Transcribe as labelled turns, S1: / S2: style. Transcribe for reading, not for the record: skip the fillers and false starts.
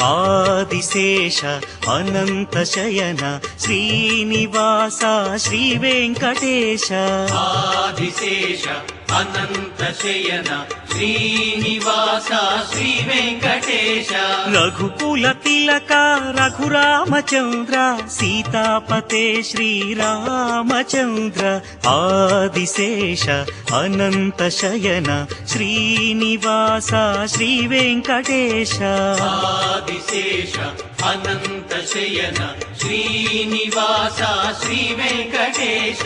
S1: ఆదిశేష అనంత శయన శ్రీనివాస శ్రీ వెంకటేశ
S2: ఆదిశేష అనంత శయన శ్రీనివాస శ్రీ వెంకటేశ
S1: రఘుకుల తిలక రఘురామచంద్ర సీతాపతే శ్రీరామచంద్ర ఆదిశేష అనంత శయన శ్రీనివాస శ్రీ వెంకటేశ
S2: ఆదిశేష అనంత శయన శ్రీనివాస శ్రీ వెంకటేశ